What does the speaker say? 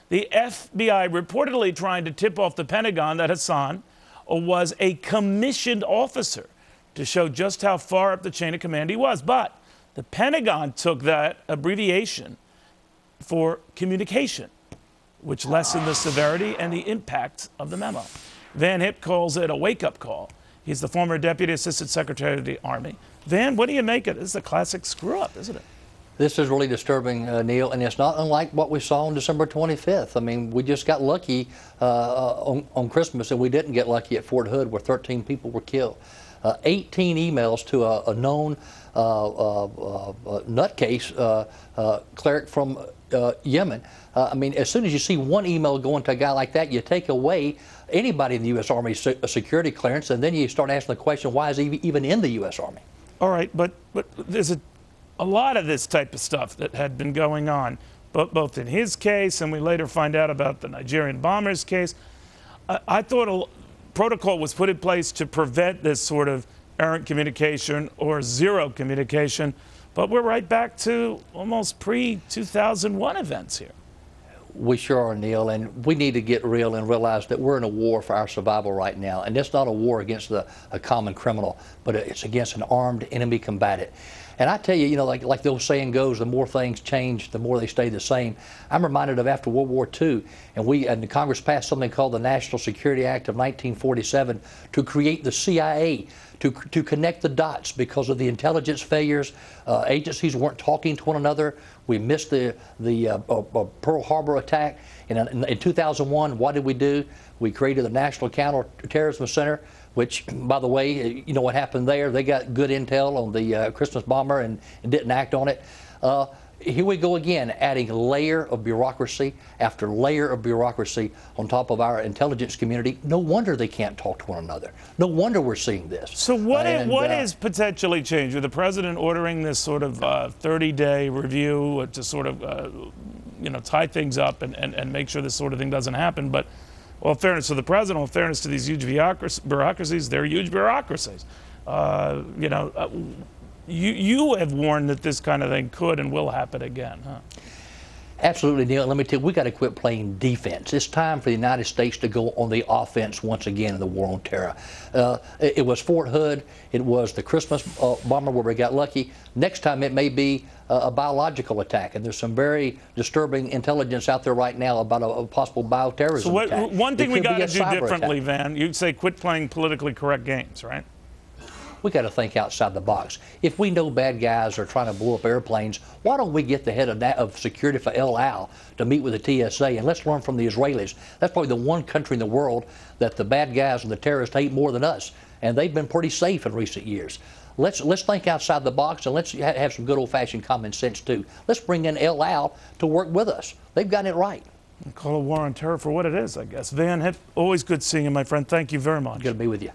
The FBI reportedly trying to tip off the Pentagon that Hassan was a commissioned officer to show just how far up the chain of command he was. But the Pentagon took that abbreviation for communication, which lessened the severity and the impact of the memo. Van Hipp calls it a wake-up call. He's the former Deputy Assistant Secretary of the Army. Van, what do you make of it? This is a classic screw-up, isn't it? This is really disturbing, Neil, and it's not unlike what we saw on December 25th. I mean, we just got lucky on Christmas, and we didn't get lucky at Fort Hood, where 13 people were killed. 18 emails to a known nutcase cleric from Yemen. I mean, as soon as you see one email going to a guy like that, you take away anybody in the U.S. Army security clearance, and then you start asking the question, why is he even in the U.S. Army? All right, but there's a lot of this type of stuff that had been going on, both in his case, and we later find out about the Nigerian bomber's case. I thought a protocol was put in place to prevent this sort of errant communication or zero communication, but we're right back to almost pre-2001 events here. We sure are, Neil, and we need to get real and realize that we're in a war for our survival right now. And it's not a war against a common criminal, but it's against an armed enemy combatant. And I tell you, like the old saying goes, the more things change, the more they stay the same. I'm reminded of after World War II, and the Congress passed something called the National Security Act of 1947 to create the CIA, to connect the dots because of the intelligence failures. Agencies weren't talking to one another. We missed the Pearl Harbor attack. And in 2001, what did we do? We created the National Counterterrorism Center, which, by the way, you know what happened there? They got good intel on the Christmas bomber and didn't act on it. Here we go again, adding layer of bureaucracy after layer of bureaucracy on top of our intelligence community. No wonder they can't talk to one another. No wonder we're seeing this. So what is potentially changed with the president ordering this sort of 30-day review to sort of tie things up and make sure this sort of thing doesn't happen? But well, in fairness to the president, in fairness to these huge bureaucracies, they're huge bureaucracies. You have warned that this kind of thing could and will happen again, huh? Absolutely, Neil. Let me tell you, we got to quit playing defense. It's time for the United States to go on the offense once again in the war on terror. It was Fort Hood. It was the Christmas bomber where we got lucky. Next time it may be a biological attack, and there's some very disturbing intelligence out there right now about a possible bioterrorism attack. One thing we got to do differently, Van, you'd say quit playing politically correct games, right? We got to think outside the box. If we know bad guys are trying to blow up airplanes, why don't we get the head of security for El Al to meet with the TSA, and let's learn from the Israelis. That's probably the one country in the world that the bad guys and the terrorists hate more than us, and they've been pretty safe in recent years. Let's think outside the box, and let's have some good old-fashioned common sense too. Let's bring in El Al to work with us. They've gotten it right. Call a war on terror for what it is, I guess. Van Hipp, always good seeing you, my friend. Thank you very much. Good to be with you.